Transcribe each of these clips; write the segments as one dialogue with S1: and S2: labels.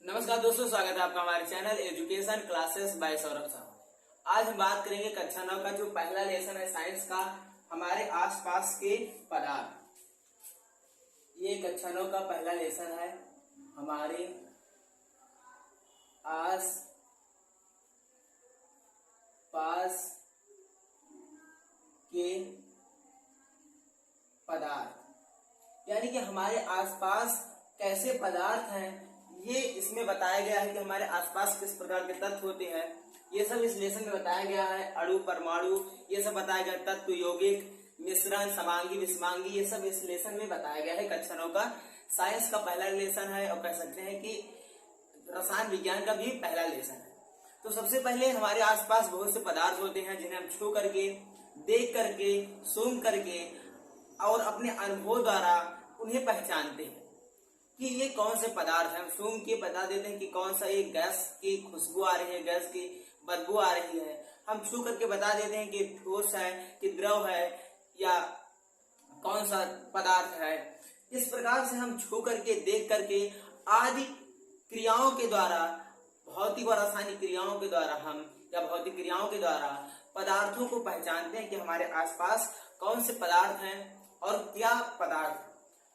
S1: नमस्कार दोस्तों, स्वागत है आपका हमारे channel education classes bye Saurabh Sahu. आज हम बात करेंगे कक्षा 9 का जो पहला लेसन है साइंस का, हमारे आसपास के पदार्थ। ये कक्षा 9 का पहला लेसन है, हमारे आस पास के पदार्थ, यानी कि हमारे आसपास कैसे पदार्थ हैं, ये इसमें बताया गया है कि हमारे आसपास किस प्रकार के तत्व होते हैं। ये सब इस लेसन में बताया गया है। अणु, परमाणु, ये सब बताया गया। तत्व, यौगिक, मिश्रण, समांगी, विषमांगी, ये सब इस लेसन में बताया गया है। कक्षा 9 का साइंस का पहला लेसन है और कह सकते हैं कि रसायन विज्ञान का भी पहला लेसन है। तो सबसे पहले हमारे आसपास बहुत से पदार्थ होते हैं जिन्हें हम छू करके, देख करके, सूंघ करके और अपने अनुभव द्वारा उन्हें पहचानते हैं कि ये कौन से पदार्थ हैं। हम सूंघ के बता देते हैं कि कौन सा एक गैस की खुशबू आ रही है, गैस की बदबू आ रही है। हम छू करके बता देते हैं कि ठोस है, कि द्रव है, या कौन सा पदार्थ है। इस प्रकार से हम छू करके, देख करके आदि क्रियाओं के द्वारा, भौतिक और रासायनिक क्रियाओं के द्वारा हम या भौतिक क्रियाओं के द्वारा पदार्थों को पहचानते हैं कि हमारे आसपास कौन से पदार्थ हैं और क्या पदार्थ।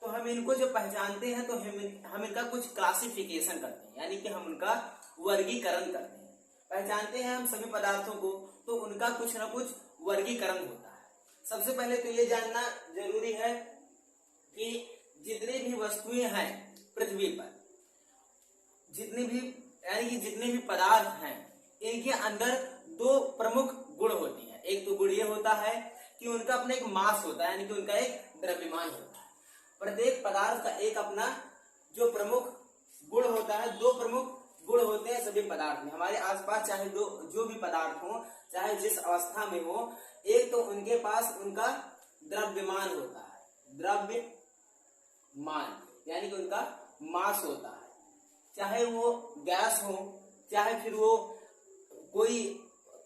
S1: तो हम इनको जो पहचानते हैं तो हम इनका कुछ क्लासिफिकेशन करते हैं, यानी कि हम उनका वर्गीकरण करते हैं। पहचानते हैं हम सभी पदार्थों को तो उनका कुछ ना कुछ वर्गीकरण होता है। सबसे पहले तो ये जानना जरूरी है कि जितने भी वस्तुएं हैं पृथ्वी पर, जितने भी पदार्थ हैं, इनके अंदर दो प्रमुख गुण होती हैं। एक तो गुण ये होता है कि उनका अपना एक मास होता है, यानी कि उनका एक द्रव्यमान होता है। प्रत्येक पदार्थ का एक अपना जो प्रमुख गुण होता है, दो प्रमुख गुण होते हैं सभी पदार्थ में। हमारे आसपास चाहे जो भी पदार्थ हो, चाहे जिस अवस्था में हो, एक तो उनके पास उनका द्रव्यमान होता है, द्रव्यमान, यानी कि उनका मास होता है। चाहे वो गैस हो, चाहे फिर वो कोई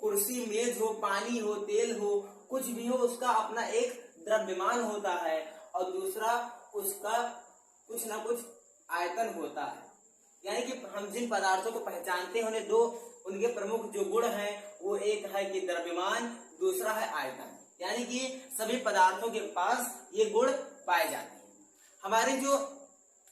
S1: कुर्सी, मेज हो, पानी हो, तेल हो, कुछ भी हो, उसका अपना एक द्रव्यमान होता है और दूसरा उसका कुछ ना कुछ आयतन होता है। यानी कि हम जिन पदार्थों को पहचानते हैं उन्हें दो, उनके प्रमुख जो गुण हैं वो एक है कि द्रव्यमान, दूसरा है आयतन। यानी कि सभी पदार्थों के पास ये गुण पाए जाते हैं। हमारे जो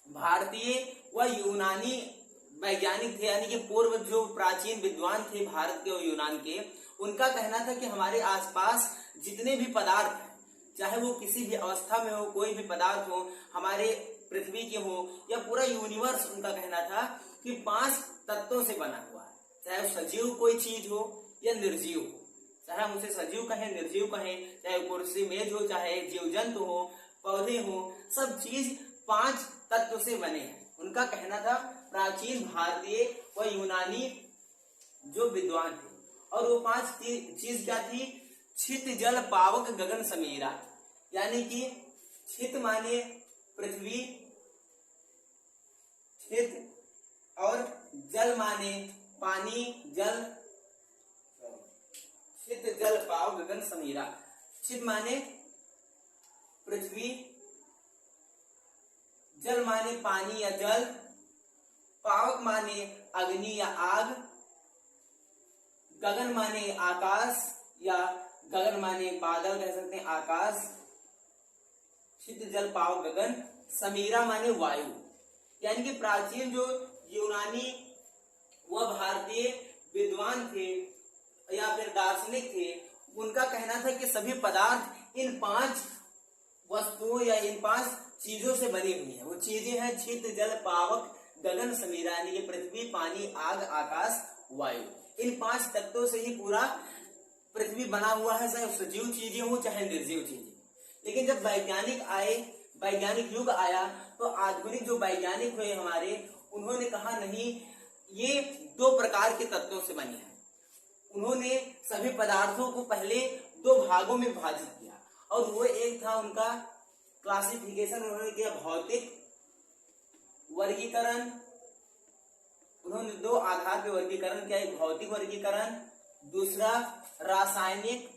S1: भारतीय व यूनानी वैज्ञानिक थे, यानी कि पूर्व जो प्राचीन विद्वान थे भारत के और यूनान के, उनका कहना था कि हमारे आसपास जितने भी पदार्थ हैं, चाहे वो किसी भी अवस्था में हो, कोई भी पदार्थ हो, हमारे पृथ्वी के हो या पूरा यूनिवर्स, उनका कहना था कि 5 तत्वों से बना हुआ है। चाहे सजीव कोई चीज हो या निर्जीव हो, चाहे हम उसे सजीव कहें, निर्जीव कहें, चाहे कुर्सी, मेज हो, चाहे जीव जंतु हो, पौधे हो, सब चीज 5 तत्व से बने हैं। उनका कहना था, प्राचीन भारतीय व यूनानी जो विद्वान थे। और वो 5 चीज क्या थी? छित, जल, पावक, गगन, समीरा। यानी कि छित माने पृथ्वी, छित, और जल माने पानी, जल, छित, जल, पावक, गगन, समीरा। छित माने पृथ्वी, जल माने पानी या जल, पावक माने अग्नि या आग, गगन माने आकाश या गगन माने बादल, कह सकते हैं आकाश, छित, जल, पावक, गगन, समीरा माने वायु। यानी कि प्राचीन जो यूनानी व भारतीय विद्वान थे या फिर दार्शनिक थे, उनका कहना था कि सभी पदार्थ इन 5 वस्तुओं या इन 5 चीजों से बनी हुई है। वो चीजें हैं छित, जल, पावक, गगन, समीरा, यानी कि पृथ्वी, पानी, आग, आकाश, वायु। इन 5 तत्वों से ही पूरा पृथ्वी बना हुआ है, चाहे सजीव चीजें हो चाहे निर्जीव चीजें। लेकिन जब वैज्ञानिक युग आया तो आधुनिक जो वैज्ञानिक हुए हमारे, उन्होंने कहा नहीं, ये 2 प्रकार के तत्वों से बनी है। उन्होंने सभी पदार्थों को पहले 2 भागों में विभाजित किया, और वो एक था उनका क्लासिफिकेशन, उन्होंने किया भौतिक वर्गीकरण। उन्होंने 2 आधार पे वर्गीकरण किया, एक भौतिक वर्गीकरण, दूसरा रासायनिक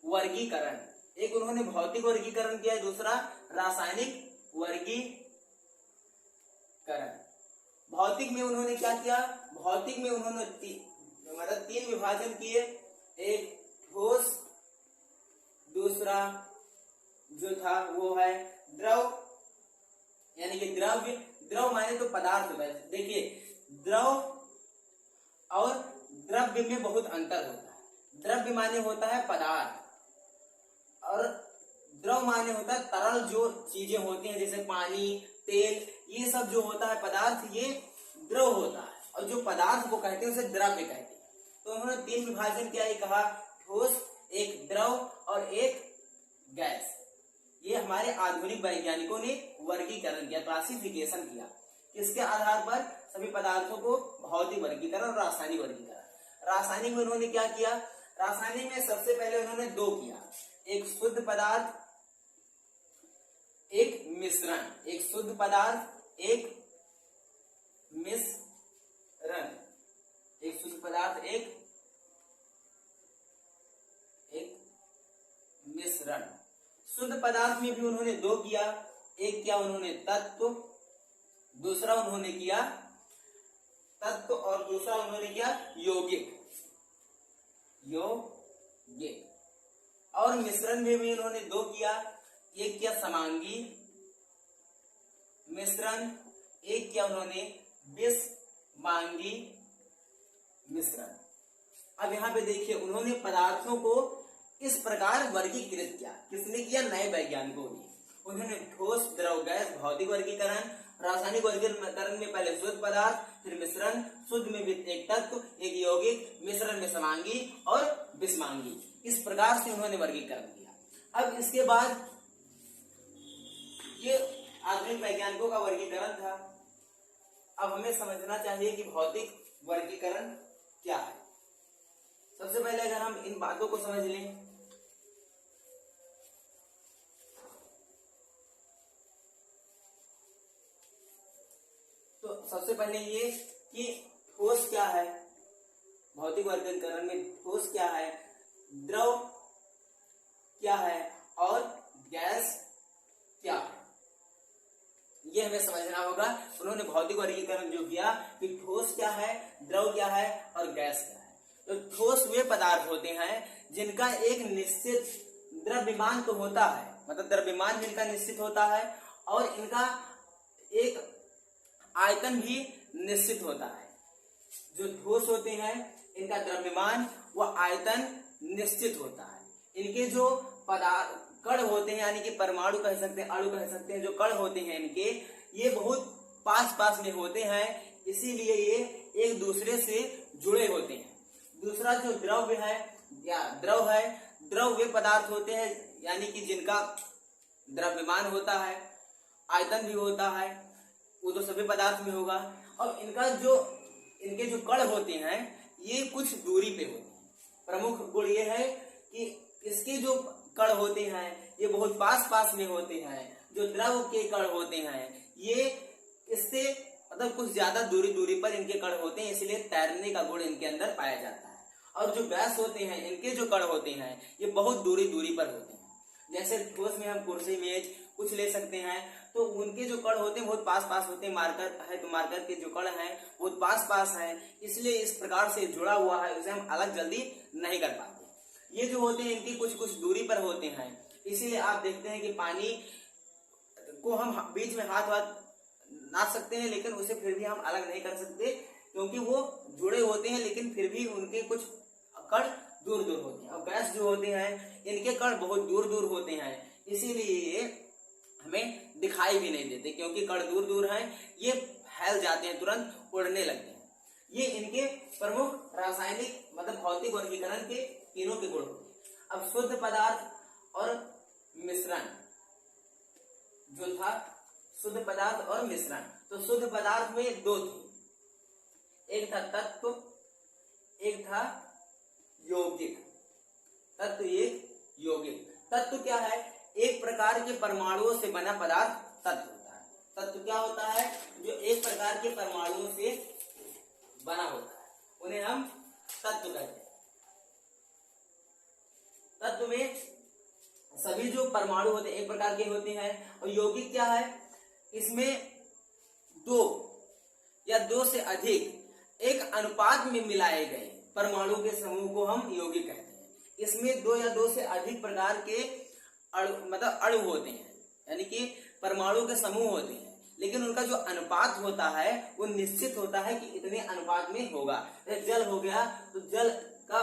S1: वर्गीकरण। एक उन्होंने भौतिक वर्गीकरण किया, दूसरा रासायनिक वर्गीकरण। भौतिक भौतिक में उन्होंने क्या किया, भौतिक में उन्होंने मतलब 3 विभाजन किए, एक ठोस, दूसरा जो था वो है द्रव, यानी कि द्रव्य, द्रव माने तो पदार्थ। देखिए द्रव और द्रव्य में बहुत अंतर होता है। द्रव्य माने होता है पदार्थ और द्रव माने होता है तरल जो चीजें होती हैं, जैसे पानी, तेल, ये सब जो होता है पदार्थ, ये द्रव होता है। और जो पदार्थ को कहते हैं उसे द्रव्य कहते हैं। तो उन्होंने 3 विभाजन किया, एक कहा ठोस, एक द्रव और एक गैस। ये हमारे आधुनिक वैज्ञानिकों ने वर्गीकरण किया, क्लासिफिकेशन किया। किसके आधार पर? सभी पदार्थों को भौतिक वर्गीकरण और रासायनिक वर्गीकरण। रासायनिक में उन्होंने क्या किया? रासायनिक में सबसे पहले उन्होंने 2 किया, एक शुद्ध पदार्थ, एक मिश्रण। एक शुद्ध पदार्थ, एक मिश्रण। एक शुद्ध पदार्थ, एक मिश्रण। शुद्ध पदार्थ में भी उन्होंने 2 किया, एक किया उन्होंने तत्व, दूसरा उन्होंने किया तत्व और दूसरा उन्होंने किया यौगिक। और मिश्रण में भी उन्होंने 2 किया, एक किया समांगी मिश्रण, एक किया उन्होंने विषमांगी मिश्रण। अब यहाँ पे देखिए उन्होंने पदार्थों को इस प्रकार वर्गीकृत किया। किसने किया? नए वैज्ञानिकों ने। उन्होंने ठोस, द्रव, गैस भौतिक वर्गीकरण, रासायनिक वर्गीकरण में पहले शुद्ध पदार्थ, फिर मिश्रण, शुद्ध में भी एक तत्व, एक यौगिक, मिश्रण में समांगी और विषमांगी। इस प्रकार से उन्होंने वर्गीकरण किया। अब इसके बाद ये आधुनिक वैज्ञानिकों का वर्गीकरण था। अब हमें समझना चाहिए कि भौतिक वर्गीकरण क्या है। सबसे पहले अगर हम इन बातों को समझ लें, तो सबसे पहले ये कि ठोस क्या है, भौतिक वर्गीकरण में ठोस क्या है, द्रव क्या है और गैस क्या है, ये हमें समझना होगा। उन्होंने भौतिक वर्गीकरण जो किया कि ठोस क्या है, द्रव क्या है और गैस क्या है। तो ठोस वे पदार्थ होते हैं जिनका एक निश्चित द्रव्यमान तो होता है, मतलब द्रव्यमान जिनका निश्चित होता है और इनका एक आयतन भी निश्चित होता है। जो ठोस होते हैं इनका द्रव्यमान व आयतन निश्चित होता है। इनके जो पदार्थ कण होते हैं, यानी कि परमाणु कह सकते हैं, अणु कह सकते हैं, जो कण होते हैं इनके, ये बहुत पास पास में होते हैं, इसीलिए ये एक दूसरे से जुड़े होते हैं। दूसरा जो द्रव्य है या द्रव है, द्रव वे पदार्थ होते हैं यानी कि जिनका द्रव्यमान होता है, आयतन भी होता है, वो तो सभी पदार्थ में होगा। और इनके जो कण होते हैं ये कुछ दूरी पे होते हैं। प्रमुख गुण ये है कि इसके जो कण होते हैं ये बहुत पास पास में होते हैं। जो द्रव के कण होते हैं ये इससे मतलब कुछ ज्यादा दूरी पर इनके कण होते हैं, इसलिए तैरने का गुण इनके अंदर पाया जाता है। और जो गैस होते हैं इनके जो कण होते हैं ये बहुत दूरी पर होते हैं। जैसे ठोस में हम कुर्सी, मेज कुछ ले सकते हैं, तो उनके जो कण होते हैं बहुत पास पास होते हैं। मार्कर है तो मार्कर के जो कण हैं बहुत पास पास है, इसलिए इस प्रकार से जुड़ा हुआ है, उसे हम अलग जल्दी नहीं कर पाते। ये जो होते हैं इनकी कुछ दूरी पर होते हैं, इसीलिए आप देखते हैं कि पानी को हम बीच में हाथ नाप सकते हैं, लेकिन उसे फिर भी हम अलग नहीं कर सकते क्योंकि वो जुड़े होते हैं, लेकिन फिर भी उनके कुछ कण दूर होते हैं। और गैस जो होते हैं इनके कण बहुत दूर होते हैं, इसीलिए हमें दिखाई भी नहीं देते क्योंकि कण दूर हैं, ये फैल जाते हैं, तुरंत उड़ने लगते हैं। ये इनके प्रमुख रासायनिक मतलब भौतिक वर्गीकरण के तीनों के गुण होते हैं। अब शुद्ध पदार्थ और मिश्रण जो था, शुद्ध पदार्थ और मिश्रण, तो शुद्ध पदार्थ में 2 थे, एक था तत्व, एक था यौगिक। तत्व, एक यौगिक। तत्व क्या है? एक प्रकार के परमाणुओं से बना पदार्थ तत्व होता है। तत्व क्या होता है? जो एक प्रकार के परमाणुओं से बना होता है, उन्हें हम तत्व कहते हैं। तत्व में सभी जो परमाणु होते हैं एक प्रकार के होते हैं। और यौगिक क्या है? इसमें 2 या दो से अधिक एक अनुपात में मिलाए गए परमाणु के समूह को हम यौगिक कहते हैं। इसमें दो या दो से अधिक प्रकार के अणु होते हैं, यानी कि परमाणु के समूह होते हैं, लेकिन उनका जो अनुपात होता है वो निश्चित होता है कि इतने अनुपात में होगा। जैसे जल हो गया तो जल का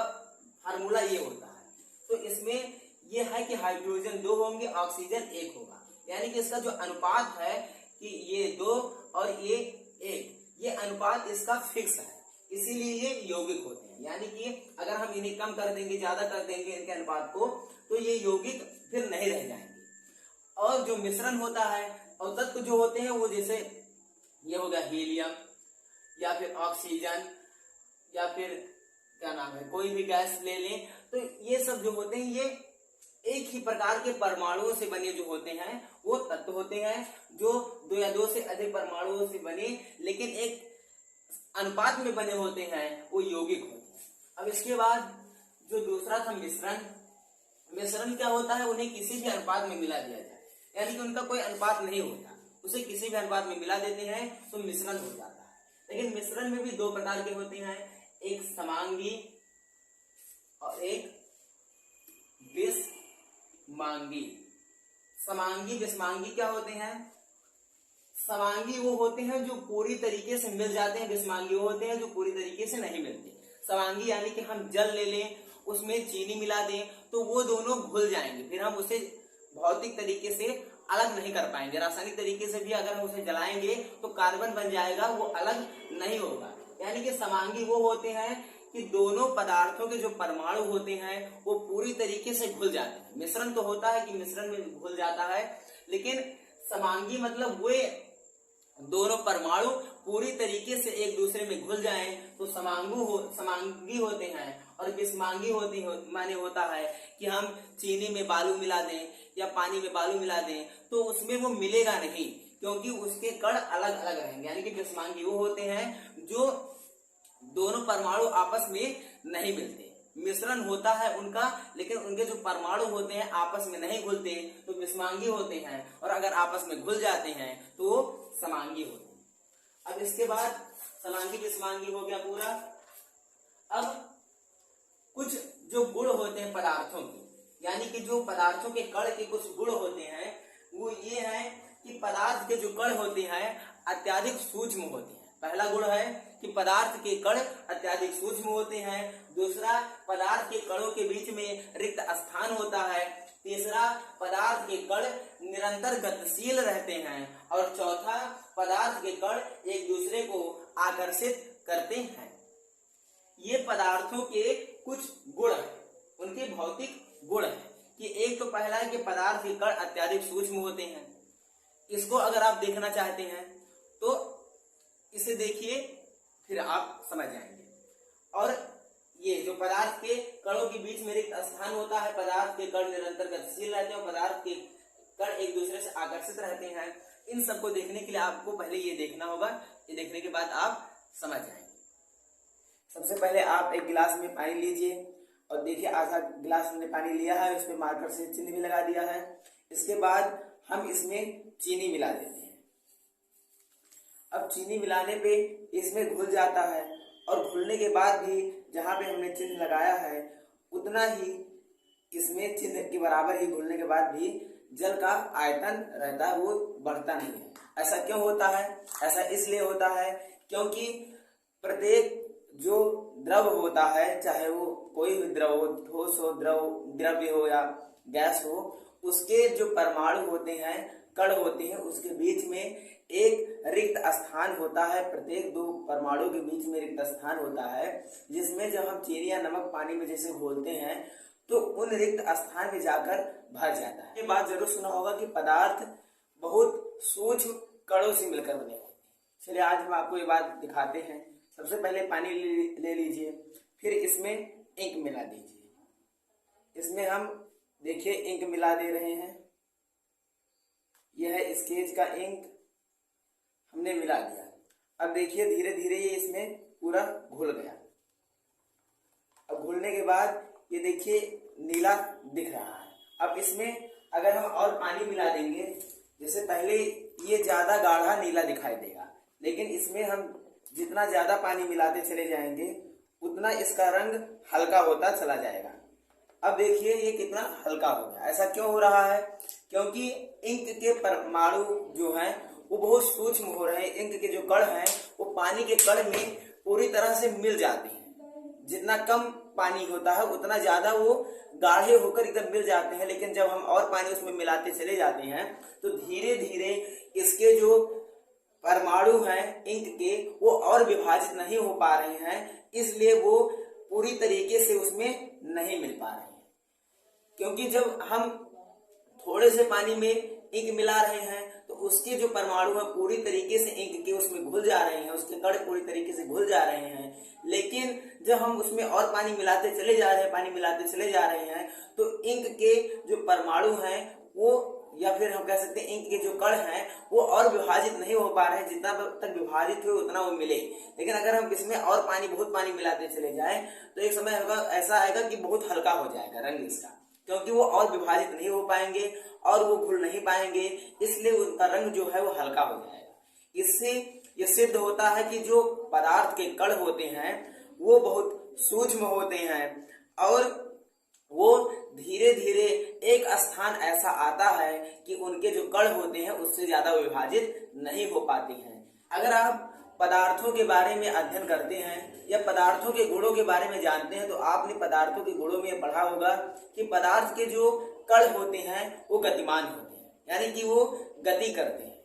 S1: फार्मूला ये होता है। तो इसमें ये है कि हाइड्रोजन 2 होंगे, ऑक्सीजन 1 होगा, यानी कि इसका जो अनुपात है कि ये 2 और ये 1, ये अनुपात इसका फिक्स है, इसीलिए ये यौगिक होते हैं। यानी कि अगर हम इन्हें कम कर देंगे, ज्यादा कर देंगे इनके अनुपात को, तो ये यौगिक फिर नहीं रह जाएंगे। और जो मिश्रण होता है और तत्व जो होते हैं वो जैसे ये हो गया हीलियम या फिर ऑक्सीजन या फिर क्या नाम है कोई भी गैस ले लें, तो ये सब जो होते हैं ये एक ही प्रकार के परमाणुओं से बने जो होते हैं वो तत्व होते हैं, जो दो या दो से अधिक परमाणुओं से बने लेकिन एक अनुपात में बने होते हैं, वो यौगिक होते हैं। अब इसके बाद जो दूसरा था मिश्रण, मिश्रण क्या होता है, उन्हें किसी भी अनुपात में मिला दिया जाए, यानी कि उनका कोई अनुपात नहीं होता, उसे किसी भी अनुपात में मिला देते हैं तो मिश्रण हो जाता है। लेकिन मिश्रण में भी दो प्रकार के होते हैं, एक समांगी और एक विषमांगी। समांगी विषमांगी क्या होते हैं? समांगी वो होते हैं जो पूरी तरीके से मिल जाते हैं, विषमांगी वो होते हैं जो पूरी तरीके से नहीं मिलते। समांगी यानी कि हम जल ले लें, उसमें चीनी मिला दें तो वो दोनों घुल जाएंगे, फिर हम उसे भौतिक तरीके से अलग नहीं कर पाएंगे। रासायनिक तरीके से भी अगर हम उसे जलाएंगे तो कार्बन बन जाएगा, वो अलग नहीं होगा। यानी कि समांगी वो होते हैं कि दोनों पदार्थों के जो परमाणु होते हैं वो पूरी तरीके से घुल जाते हैं। मिश्रण तो होता है कि मिश्रण में घुल जाता है, लेकिन समांगी मतलब वे दोनों परमाणु पूरी तरीके से एक दूसरे में घुल जाएं तो समांगी होते हैं। और विषमांगी माने होता है कि हम चीनी में बालू मिला दें या पानी में बालू मिला दें तो उसमें वो मिलेगा नहीं, क्योंकि उसके कण अलग अलग रहेंगे। यानी कि विषमांगी वो होते हैं जो दोनों परमाणु आपस में नहीं मिलते, मिश्रण होता है उनका लेकिन उनके जो परमाणु होते हैं आपस में नहीं घुलते, तो विषमांगी होते हैं। और अगर आपस में घुल जाते हैं तो वो समांगी होते हैं। अब इसके बाद समांगी विषमांगी हो गया पूरा। अब कुछ जो गुण होते हैं पदार्थों के, यानी कि जो पदार्थों के कण के कुछ गुण होते हैं वो ये है कि पदार्थ के जो कण होते हैं अत्यधिक सूक्ष्म होते हैं। पहला गुण है कि पदार्थ के कण अत्यधिक सूक्ष्म होते हैं। दूसरा, पदार्थ के कणों के बीच में रिक्त स्थान होता है। तीसरा, पदार्थ के कण निरंतर गतिशील रहते हैं। और चौथा, पदार्थ के कण एक दूसरे को आकर्षित करते हैं। ये पदार्थों के कुछ गुण हैं, उनके भौतिक गुण है कि एक तो पहला है कि पदार्थ के कण अत्यधिक सूक्ष्म होते हैं। इसको अगर आप देखना चाहते हैं तो इसे देखिए, फिर आप समझ जाएंगे। और ये जो पदार्थ के कणों के बीच में रिक्त स्थान होता है, पदार्थ के कण निरंतर गतिशील रहते हैं और पदार्थ के कण एक दूसरे से आकर्षित रहते हैं। इन सबको देखने के लिए आपको पहले ये देखना होगा, ये देखने के बाद आप समझ जाएंगे। सबसे पहले आप एक गिलास में पानी लीजिए और देखिए आधा गिलास हमने पानी लिया है, उस पर मार्कर से चिन्ह भी लगा दिया है। इसके बाद हम इसमें चीनी मिला देते हैं। अब चीनी मिलाने पे इसमें घुल जाता है और घुलने के बाद भी जहाँ पे हमने चिन्ह लगाया है उतना ही इसमें चिन्ह के बराबर ही घुलने के बाद भी जल का आयतन रहता है, वो बढ़ता नहीं है। ऐसा क्यों होता है? ऐसा इसलिए होता है क्योंकि प्रत्येक जो द्रव होता है, चाहे वो कोई भी द्रव हो, ठोस हो, द्रव्य हो या गैस हो, उसके जो परमाणु होते हैं, कण होते हैं, उसके बीच में एक रिक्त स्थान होता है। प्रत्येक दो परमाणु के बीच में रिक्त स्थान होता है, जिसमें जब हम चीनी या नमक पानी में जैसे घोलते हैं तो उन रिक्त स्थान में जाकर भर जाता है। ये बात जरूर सुना होगा कि पदार्थ बहुत सूक्ष्म कणों से मिलकर बने होते हैं। चलिए आज हम आपको ये बात दिखाते हैं। सबसे पहले पानी ले लीजिए, फिर इसमें इंक मिला दीजिए। इसमें हम देखिए इंक मिला दे रहे हैं, यह है स्केच का इंक हमने मिला दिया। अब देखिए धीरे धीरे ये इसमें पूरा घुल गया। अब घुलने के बाद ये देखिए नीला दिख रहा है। अब इसमें अगर हम और पानी मिला देंगे, जैसे पहले ये ज्यादा गाढ़ा नीला दिखाई देगा, लेकिन इसमें हम जितना ज्यादा पानी मिलाते चले जाएंगे उतना इसका रंग हल्का होता चला जाएगा। अब देखिए ये कितना हल्का हो गया। ऐसा क्यों हो रहा है? क्योंकि इंक के परमाणु जो हैं वो बहुत सूक्ष्म हो रहे हैं। इंक के जो कण हैं वो पानी के कण में पूरी तरह से मिल जाते हैं। जितना कम पानी होता है उतना ज्यादा वो गाढ़े होकर एकदम मिल जाते हैं। लेकिन जब हम और पानी उसमें मिलाते चले जाते हैं तो धीरे धीरे इसके जो परमाणु हैं इंक के वो और विभाजित नहीं हो पा रहे हैं, इसलिए वो पूरी तरीके से उसमें नहीं मिल पा रहे हैं। क्योंकि जब हम थोड़े से पानी में इंक मिला रहे हैं तो उसके जो परमाणु है पूरी तरीके से इंक के उसमें घुल जा रहे हैं, उसके कण पूरी तरीके से घुल जा रहे हैं। लेकिन जब हम उसमें और पानी मिलाते चले जा रहे हैं, पानी मिलाते चले जा रहे हैं तो इंक के जो परमाणु हैं वो, या फिर हम कह सकते हैं इंक के जो कण हैं वो और विभाजित नहीं हो पा रहे हैं। जितना तक विभाजित हुए उतना वो मिले। लेकिन अगर हम इसमें और पानी, बहुत पानी मिलाते चले जाएं तो एक समय ऐसा आएगा कि बहुत हल्का हो जाएगा रंग इसका, क्योंकि वो और विभाजित नहीं हो पाएंगे और वो घुल नहीं पाएंगे, इसलिए उनका रंग जो है वो हल्का हो जाएगा। इससे ये सिद्ध होता है कि जो पदार्थ के कण होते हैं वो बहुत सूक्ष्म होते हैं और वो धीरे धीरे एक स्थान ऐसा आता है कि उनके जो कण होते हैं उससे ज्यादा विभाजित नहीं हो पाते हैं। अगर आप पदार्थों के बारे में अध्ययन करते हैं या पदार्थों के गुणों के बारे में जानते हैं तो आपने पदार्थों के गुणों में पढ़ा होगा कि पदार्थ के जो कण होते हैं वो गतिमान होते हैं, यानी कि वो गति करते हैं।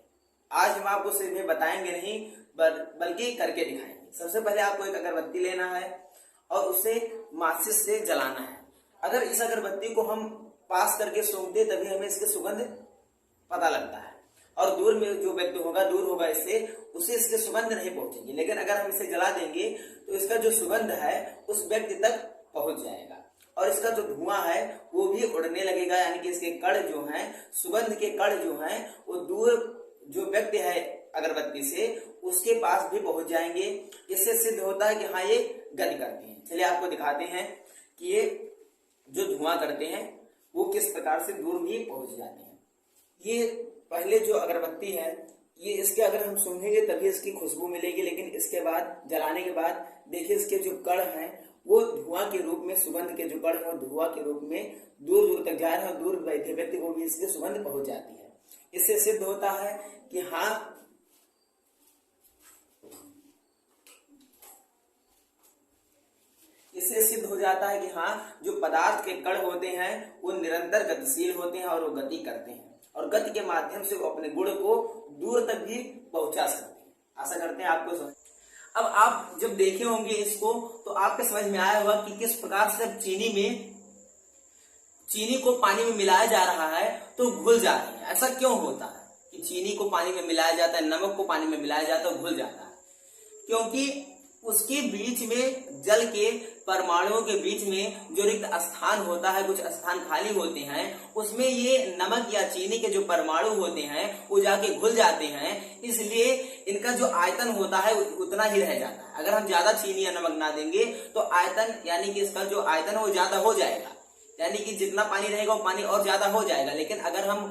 S1: आज हम आपको सिर्फ ये बताएंगे नहीं बल्कि करके दिखाएंगे। सबसे पहले आपको एक अगरबत्ती लेना है और उसे माचिस से जलाना है। अगर इस अगरबत्ती को हम पास करके सूंघते तभी हमें इसकी सुगंध पता लगता है, और दूर में जो व्यक्ति होगा, दूर होगा इससे, उसे इसकी सुगंध नहीं पहुंचेगी। लेकिन अगर हम इसे जला देंगे तो इसका जो सुगंध है उस व्यक्ति तक पहुंच जाएगा और इसका जो धुआं है वो भी उड़ने लगेगा, यानी कि इसके कण जो हैं, सुगंध के कण जो हैं वो दूर जो व्यक्ति है अगरबत्ती से उसके पास भी पहुंच जाएंगे। इससे सिद्ध होता है कि हाँ ये गति करते हैं। चलिए आपको दिखाते हैं कि ये जो धुआं करते हैं वो किस प्रकार से दूर भी पहुंच जाते हैं। ये पहले जो अगरबत्ती है ये, इसके अगर हम सूंघेंगे तभी इसकी खुशबू मिलेगी, लेकिन इसके बाद जलाने के बाद देखिए इसके जो कण हैं वो धुआं के रूप में, सुगंध के जो कण है वो धुआं के रूप में दूर दूर तक जा रहे हैं और दूर बैठे व्यक्ति को भी इसकी सुगंध पहुंच जाती है। इससे सिद्ध होता है कि हाँ इससे सिद्ध हो जाता है कि हाँ जो पदार्थ के कण होते हैं वो निरंतर गतिशील होते हैं और वो गति करते हैं और गति के माध्यम से वो अपने गुण को दूर तक भी पहुंचा सकते हैं। आशा करते हैं आपको समझ। अब आप जब देखे होंगे इसको तो आपके समझ में आया होगा कि किस प्रकार से चीनी को पानी में मिलाया जा रहा है तो घुल जा रही है। ऐसा क्यों होता है कि चीनी को पानी में मिलाया जाता है, नमक को पानी में मिलाया जाता है, घुल जाता है? क्योंकि उसके बीच में, जल के परमाणुओं के बीच में जो रिक्त स्थान होता है, कुछ स्थान खाली होते हैं, उसमें ये नमक या चीनी के जो परमाणु होते हैं वो जाके घुल जाते हैं। इसलिए इनका जो आयतन होता है उतना ही रह जाता है। अगर हम ज्यादा चीनी या नमक ना देंगे तो आयतन, यानी कि इसका जो आयतन है वो ज्यादा हो जाएगा, यानी कि जितना पानी रहेगा वो पानी और ज्यादा हो जाएगा। लेकिन अगर हम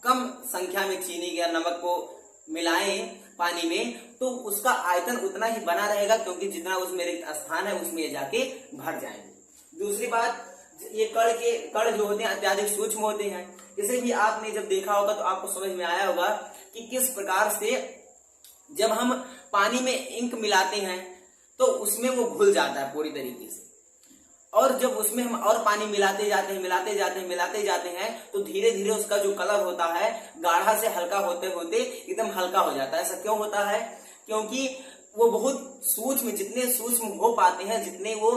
S1: कम संख्या में चीनी या नमक को मिलाएं पानी में तो उसका आयतन उतना ही बना रहेगा, क्योंकि जितना उसमें रिक्त स्थान है उसमें ये जाके भर जाएंगे। दूसरी बात, ये कण जो होते हैं अत्यधिक सूक्ष्म होते हैं। इसे भी आपने जब देखा होगा तो आपको समझ में आया होगा कि किस प्रकार से जब हम पानी में इंक मिलाते हैं तो उसमें वो घुल जाता है पूरी तरीके से, और जब उसमें हम और पानी मिलाते जाते हैं तो धीरे धीरे उसका जो कलर होता है गाढ़ा से हल्का होते होते एकदम हल्का हो जाता है। ऐसा क्यों होता है? क्योंकि वो बहुत सूक्ष्म, जितने सूक्ष्म हो पाते हैं, जितने वो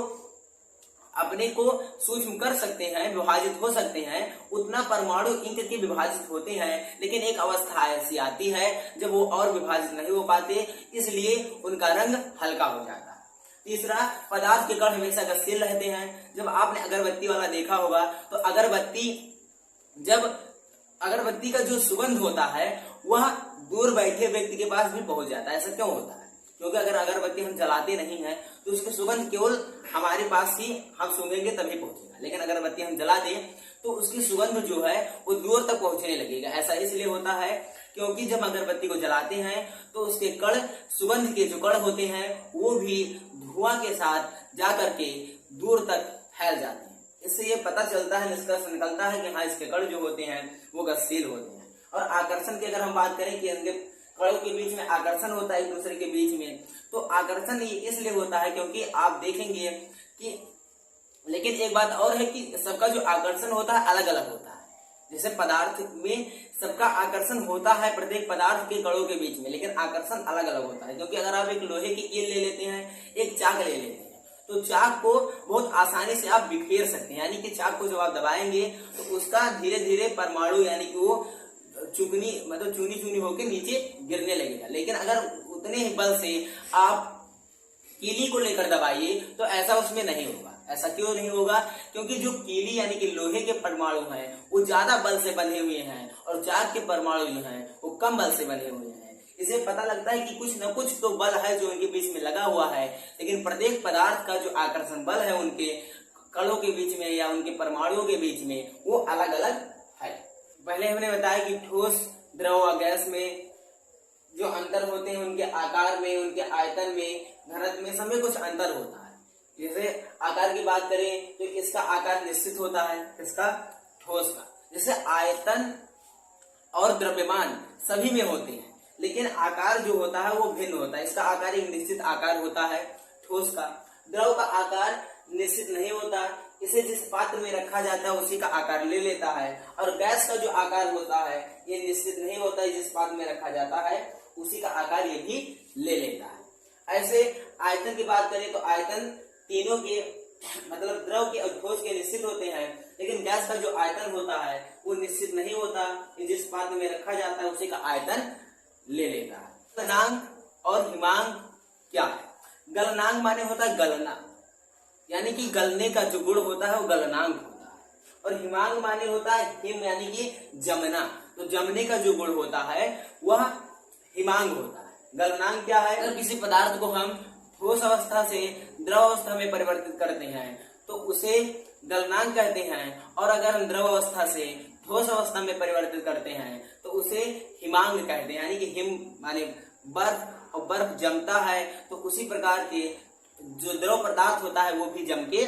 S1: अपने को सूक्ष्म कर सकते हैं, विभाजित हो सकते हैं, उतना परमाणु इंक के विभाजित होते हैं। लेकिन एक अवस्था ऐसी आती है जब वो और विभाजित नहीं हो पाते, इसलिए उनका रंग हल्का हो जाता है। तीसरा, पदार्थ के कण हमेशा गतिशील रहते हैं। जब आपने अगरबत्ती वाला देखा होगा तो अगरबत्ती का जो सुगंध होता है वह दूर बैठे व्यक्ति के पास भी पहुंच जाता है। ऐसा क्यों होता है? क्योंकि अगर अगरबत्ती हम जलाते नहीं हैं तो उसकी सुगंध केवल हमारे पास ही हम सूंघेंगे तभी पहुंचेगा। लेकिन अगरबत्ती हम जला दें तो उसकी सुगंध जो है वो दूर तक पहुंचने लगेगा। ऐसा इसलिए होता है क्योंकि जब अगरबत्ती को जलाते हैं तो उसके कण, सुगंध के जो कण होते हैं वो भी धुआं के साथ जा करके दूर तक फैल जाते हैं। इससे ये पता चलता है, निष्कर्ष निकलता है कि हाँ, इसके कण जो होते हैं वो गतिशील होते हैं। और आकर्षण की अगर हम बात करें कि इनके कणों के बीच में आकर्षण होता है एक दूसरे के बीच में, तो आकर्षण इसलिए होता है क्योंकि आप देखेंगे कि, लेकिन एक बात और है कि सबका जो आकर्षण होता है अलग अलग होता है। जैसे पदार्थ में सबका आकर्षण होता है प्रत्येक पदार्थ के कणों के बीच में, लेकिन आकर्षण अलग अलग होता है। क्योंकि अगर आप एक लोहे की कील ले लेते हैं, एक चाक ले लेते हैं, तो चाक को बहुत आसानी से आप बिखेर सकते हैं। यानी कि चाक को जब आप दबाएंगे तो उसका धीरे धीरे परमाणु यानी कि वो चुगनी मतलब चूनी चूनी होकर नीचे गिरने लगेगा। लेकिन अगर उतने ही बल से आप कीली को लेकर दबाइए तो ऐसा उसमें नहीं होगा। ऐसा क्यों नहीं होगा? क्योंकि जो कीली यानी कि लोहे के परमाणु हैं वो ज्यादा बल से बंधे हुए हैं और चाक के परमाणु जो हैं वो कम बल से बंधे हुए हैं। इसे पता लगता है कि कुछ न कुछ तो बल है जो उनके बीच में लगा हुआ है, लेकिन प्रत्येक पदार्थ का जो आकर्षण बल है उनके कणों के बीच में या उनके परमाणुओं के बीच में वो अलग अलग है। पहले हमने बताया कि ठोस, द्रव और गैस में जो अंतर होते हैं उनके आकार में, उनके आयतन में, घनत्व में, सब में कुछ अंतर होता है। जैसे आकार की बात करें तो इसका आकार निश्चित होता है, इसका ठोस का। जैसे आयतन और द्रव्यमान सभी में होते हैं, लेकिन आकार जो होता है वो भिन्न होता है। इसका आकार एक निश्चित आकार होता है ठोस का। द्रव का आकार निश्चित नहीं होता, इसे जिस पात्र में रखा जाता है उसी का आकार ले लेता है। और गैस का जो आकार होता है ये निश्चित नहीं होता है, जिस पात्र में रखा जाता है उसी का आकार ये भी ले लेता है। ऐसे आयतन की बात करें तो आयतन तीनों के मतलब द्रव के और ठोस के निश्चित होते हैं, लेकिन गैस का जो आयतन होता है वो निश्चित नहीं होता, जिस पात्र में रखा जाता है उसी का आयतन ले लेता है। गलनांक और हिमांक क्या है? गलनांक माने होता है गलना, यानी कि गलने का जो गुण होता है वो गलनांक होता है। और हिमांक माने होता है हिम यानी कि जमना, तो जमने का जो गुण होता है वह हिमांक होता है। गलनांक क्या है? अगर किसी पदार्थ को हम ठोस अवस्था से द्रव अवस्था में परिवर्तित करते हैं तो उसे गलनांक कहते हैं, और अगर हम द्रव अवस्था से ठोस अवस्था में परिवर्तित करते हैं तो उसे हिमांक कहते हैं। यानी कि हिम माने बर्फ, और बर्फ जमता है तो उसी प्रकार के जो द्रव पदार्थ होता है वो भी जमने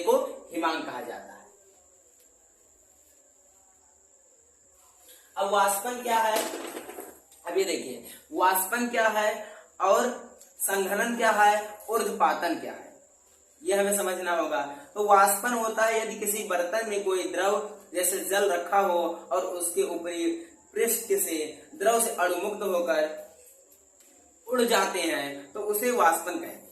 S1: को हिमांक कहा जाता है। अब वाष्पन क्या है? अब ये देखिए वाष्पन क्या है और संघनन क्या है, ऊर्ध्वपातन क्या है, यह हमें समझना होगा। तो वाष्पन होता है यदि किसी बर्तन में कोई द्रव जैसे जल रखा हो और उसके ऊपरी पृष्ठ से द्रव से अणुमुक्त होकर उड़ जाते हैं तो उसे वाष्पन कहते हैं।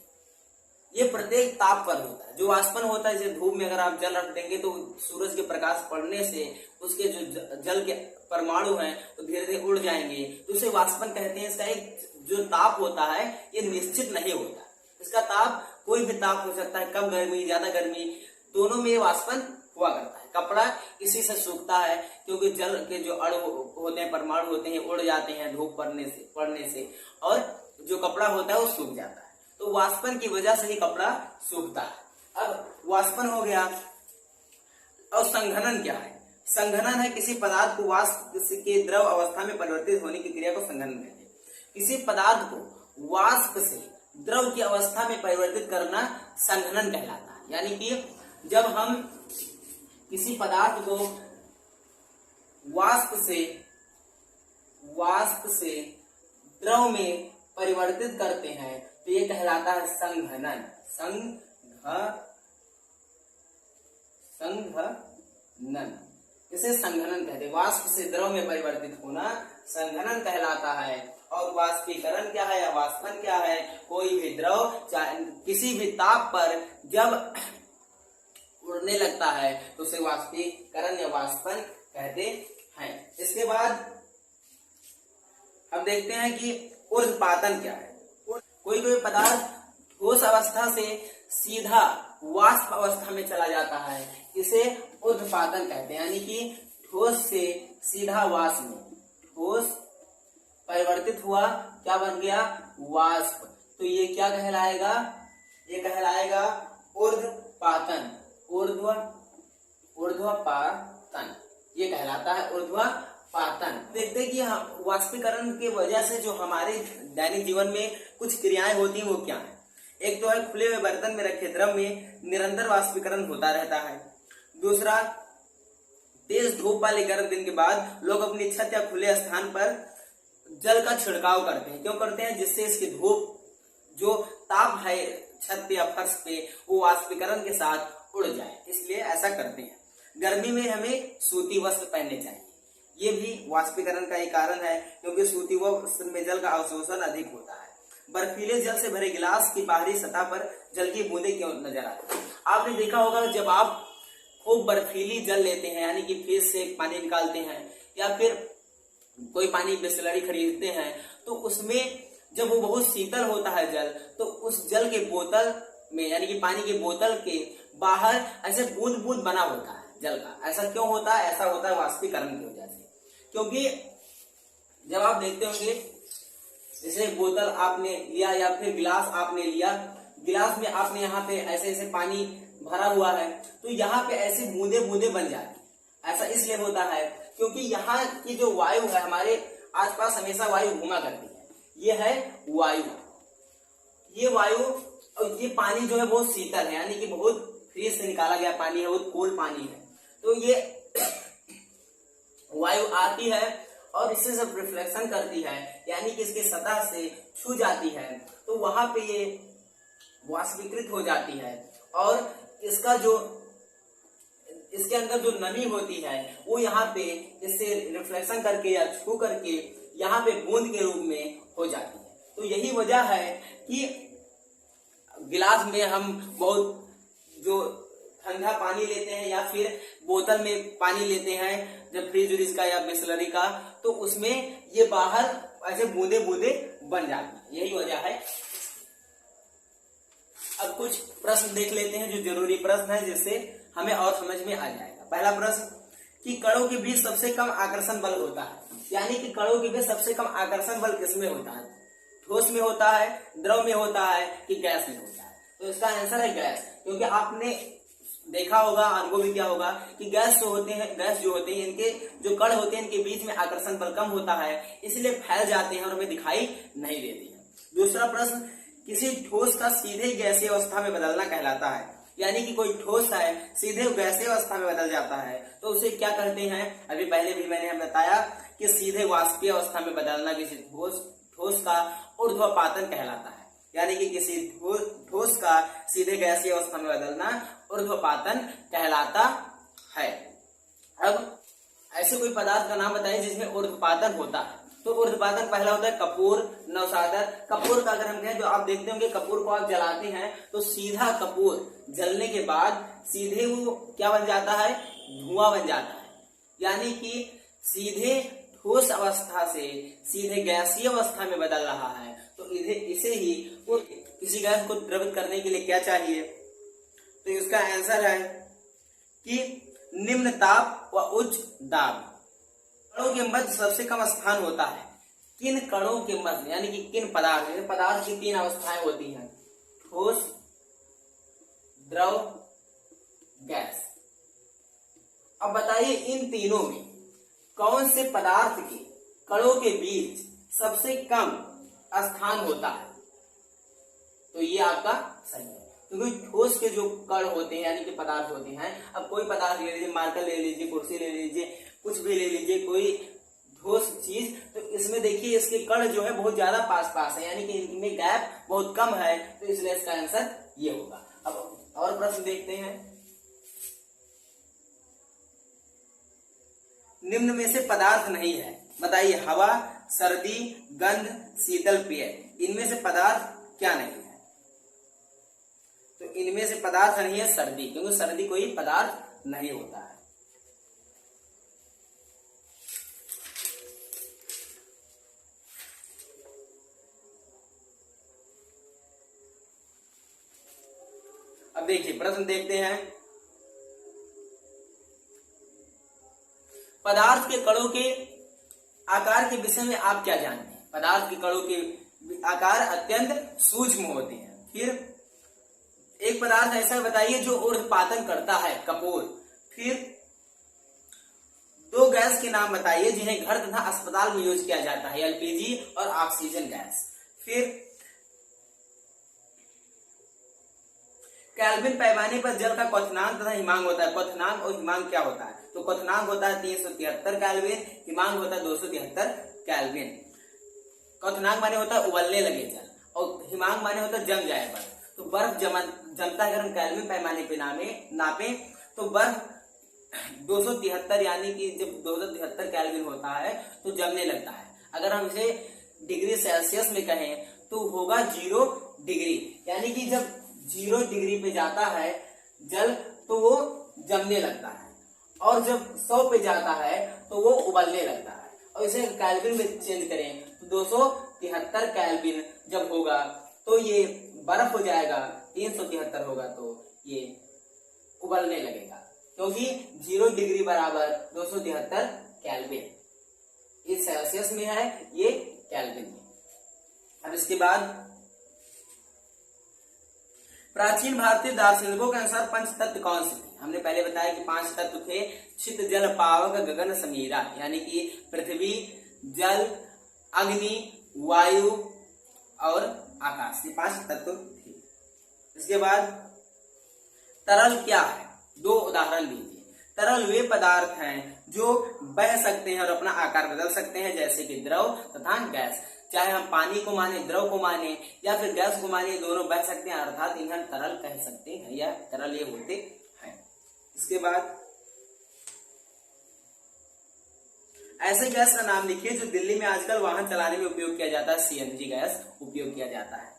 S1: ये प्रत्येक ताप पर होता है। जो वाष्पन होता है, जैसे धूप में अगर आप जल रख देंगे तो सूरज के प्रकाश पड़ने से उसके जो जल के परमाणु हैं वो धीरे धीरे उड़ जाएंगे, तो उसे वाष्पन कहते हैं। इसका एक जो ताप होता है ये निश्चित नहीं होता, इसका ताप कोई भी ताप हो सकता है, कम गर्मी ज्यादा गर्मी दोनों में वाष्पन हुआ करता है। कपड़ा इसी से सूखता है क्योंकि जल के जो अणु होते हैं, परमाणु होते हैं, उड़ जाते हैं धूप पड़ने से और जो कपड़ा होता है वो सूख जाता है। तो वाष्पन की वजह से ही कपड़ा सूखता है। अब वाष्पन हो गया। और संघनन क्या है? संघनन है किसी पदार्थ को वाष्प के द्रव अवस्था में परिवर्तित होने की क्रिया को संघनन कहते हैं। किसी पदार्थ को वाष्प से द्रव की अवस्था में परिवर्तित करना संघनन कहलाता है। यानी कि जब हम किसी पदार्थ को वाष्प से द्रव में परिवर्तित करते हैं तो ये कहलाता है संघनन। संघनन इसे संघनन कहते हैं। वाष्प से द्रव में परिवर्तित होना संघनन कहलाता है। और वाष्पीकरण क्या है या वाष्पन क्या है? कोई भी द्रव किसी भी ताप पर जब उड़ने लगता है तो उसे वाष्पीकरण या वाष्पन कहते हैं। इसके बाद अब देखते हैं कि ऊर्ध्वपातन क्या है। कोई पदार्थ ठोस अवस्था से सीधा वाष्प अवस्था में चला जाता है, इसे ऊर्ध्वपातन कहते हैं। यानी कि ठोस से सीधा वाष्प में, ठोस परिवर्तित हुआ, क्या बन गया? वाष्प। तो ये क्या कहलाएगा? ये कहलाएगा ऊर्ध्वपातन। ऊर्ध्वपातन। ऊर्ध्वपातन, ये कहलाता है ऊर्ध्वपातन। देखते हैं कि वाष्पीकरण की वजह से जो हमारे दैनिक जीवन में कुछ क्रियाएं होती हैं वो क्या है। एक तो है खुले हुए बर्तन में रखे द्रव में निरंतर वाष्पीकरण होता रहता है। दूसरा, तेज धूप वाले गर्म दिन के बाद लोग अपनी छत या खुले स्थान पर जल का छिड़काव करते हैं। क्यों करते हैं? जिससे इसकी धूप जो ताप है छत पे या फर्श पे वो वाष्पीकरण के साथ उड़ जाए, इसलिए ऐसा करते हैं। गर्मी में हमें सूती वस्त्र पहनने चाहिए, ये भी वाष्पीकरण का एक कारण है, क्योंकि सूती वस्त्र में जल का अवशोषण अधिक होता है। बर्फीले जल से भरे गिलास की बाहरी सतह पर जल की बूंदें क्यों नजर आती है? आपने देखा होगा जब आप खूब बर्फीली जल लेते हैं, यानी कि फ्रिज से पानी निकालते हैं या फिर कोई पानी बिसलरी खरीदते हैं, तो उसमें जब वो बहुत शीतल होता है जल, तो उस जल के बोतल में यानी कि पानी के बोतल के बाहर ऐसे बूंद बूंद बना होता है जल का। ऐसा क्यों होता है? ऐसा होता है वाष्पीकरण की वजह से। क्योंकि जब आप देखते होंगे जैसे बोतल आपने लिया या फिर गिलास आपने लिया, गिलास में आपने यहाँ पे ऐसे ऐसे पानी भरा हुआ है, तो यहाँ पे ऐसे बूंदे बूंदे बन जाती है। ऐसा इसलिए होता है क्योंकि यहाँ की जो वायु है, हमारे आसपास हमेशा वायु घूमा करती है, ये है वायु। ये वायु और ये पानी जो है बहुत शीतल है, यानी कि बहुत फ्रिज से निकाला गया पानी है, बहुत कोल्ड पानी है। तो ये वायु आती है और इससे सब रिफ्लेक्शन करती है, यानी कि इसके सतह से छू जाती है, तो वहां पे ये वाष्पीकृत हो जाती है और इसका जो इसके अंदर जो नमी होती है वो यहाँ पे इससे रिफ्लेक्शन करके या छू करके यहाँ पे बूंद के रूप में हो जाती है। तो यही वजह है कि गिलास में हम बहुत जो ठंडा पानी लेते हैं या फिर बोतल में पानी लेते हैं जब फ्रिज का या बिसलरी का, तो उसमें ये बाहर ऐसे बूंदे बूंदे बन जाती है, यही वजह है। अब कुछ प्रश्न देख लेते हैं जो जरूरी प्रश्न है, जिससे हमें और समझ में आ जाएगा। पहला प्रश्न कि कणों के बीच सबसे कम आकर्षण बल होता है, यानी कि कणों के बीच सबसे कम आकर्षण बल किसमें होता है? ठोस में होता है, द्रव में होता है कि गैस में होता है? तो इसका आंसर है गैस। क्योंकि आपने देखा होगा, अनुभव भी किया होगा कि गैस जो होते हैं इनके जो कण होते हैं इनके बीच में आकर्षण बल कम होता है, इसलिए फैल जाते हैं और हमें दिखाई नहीं देती है। दूसरा प्रश्न, किसी ठोस का सीधे गैसीय अवस्था में बदलना कहलाता है, यानी कि कोई ठोस है सीधे गैसीय अवस्था में बदल जाता है तो उसे क्या कहते हैं? अभी पहले भी मैंने बताया कि सीधे वाष्पीय अवस्था में बदलना किसी ठोस का ऊर्ध्वपातन कहलाता है, यानी कि किसी ठोस का सीधे गैसीय अवस्था में बदलना ऊर्ध्वपातन कहलाता है। अब ऐसे कोई पदार्थ का नाम बताइए जिसमें ऊर्ध्वपातन होता है। तो ऊर्ध्वपातन पहला होता है कपूर, नवसादर। कपूर का अगर हम कहें तो आप देखते होंगे कपूर को आप जलाते हैं तो सीधा कपूर जलने के बाद सीधे वो क्या बन जाता है? धुआं बन जाता है, यानी कि सीधे ठोस अवस्था से सीधे गैसीय अवस्था में बदल रहा है। तो इसे ही वो किसी गैस को द्रवित करने के लिए क्या चाहिए? तो इसका आंसर है कि निम्न ताप व उच्च दाब। कणों के मध्य सबसे कम स्थान होता है। किन कणों के मध्य, यानी कि किन पदार्थ की तीन अवस्थाएं होती हैं? ठोस, द्रव, गैस। अब बताइए इन तीनों में कौन से पदार्थ के कणों के बीच सबसे कम स्थान होता है? तो ये आपका सही है, क्योंकि ठोस के जो कण होते हैं यानी कि पदार्थ होते हैं, अब कोई पदार्थ ले लीजिए, मार्कर ले लीजिए, कुर्सी ले लीजिए, कुछ भी ले लीजिए, कोई ठोस चीज, तो इसमें देखिए इसके कण जो है बहुत ज्यादा पास पास है, यानी कि इनमें गैप बहुत कम है, तो इसलिए इसका आंसर ये होगा। अब और प्रश्न देखते हैं। निम्न में से पदार्थ नहीं है, बताइए। हवा, सर्दी, गंध, शीतल पेय, इनमें से पदार्थ क्या नहीं है? तो इनमें से पदार्थ नहीं है सर्दी, क्योंकि सर्दी कोई पदार्थ नहीं होता है। अब देखिए प्रश्न देखते हैं। पदार्थ के कणों के आकार के विषय में आप क्या जानते हैं? पदार्थ के कणों के आकार अत्यंत सूक्ष्म होते हैं। फिर एक पदार्थ ऐसा बताइए जो ऊर्ध्वपातन करता है, कपूर। फिर दो गैस के नाम बताइए जिन्हें घर तथा अस्पताल में यूज किया जाता है, एलपीजी और ऑक्सीजन गैस। फिर केल्विन पैमाने पर जल का क्वथनांक तथा हिमांक होता है। क्वथनांक और हिमांक क्या होता है? तो क्वथनांक होता है 373 केल्विन, हिमांक होता है 273 केल्विन। क्वथनांक माने होता है उबलने लगे जल और हिमांक माने होता है जम जाए बर्फ। तो बर्फ जमता है, अगर हम केल्विन पैमाने पे नापे तो बर्फ 273 यानी कि जब 273 केल्विन होता है तो जमने लगता है। अगर हम इसे डिग्री सेल्सियस में कहें तो होगा 0 डिग्री, यानी कि जब 0 डिग्री पे जाता है जल तो वो जमने लगता है, और जब 100 पे जाता है तो वो उबलने लगता है। और इसे केल्विन में चेंज करें तो 273 केल्विन जब होगा तो ये बर्फ हो जाएगा, 373 होगा तो ये उबलने लगेगा, क्योंकि 0 डिग्री बराबर 273 केल्विन। ये सेल्सियस में है, ये केल्विन में। अब इसके बाद प्राचीन भारतीय दार्शनिकों के अनुसार पंच तत्व कौन से थे? हमने पहले बताया कि 5 तत्व थे, छित, जल, पावक, गगन, समीरा, यानी कि पृथ्वी, जल, अग्नि, वायु और आकाश, ये 5 तत्व थे। इसके बाद तरल क्या है? 2 उदाहरण दीजिए। तरल वे पदार्थ हैं जो बह सकते हैं और अपना आकार बदल सकते हैं, जैसे कि द्रव तथा गैस। चाहे हम पानी को माने, द्रव को माने या फिर गैस को माने, दोनों बह सकते हैं, अर्थात इन्हें तरल कह सकते हैं या तरल ये होते हैं। इसके बाद ऐसे गैस का नाम लिखिए जो दिल्ली में आजकल वाहन चलाने में उपयोग किया जाता है, सीएनजी गैस उपयोग किया जाता है।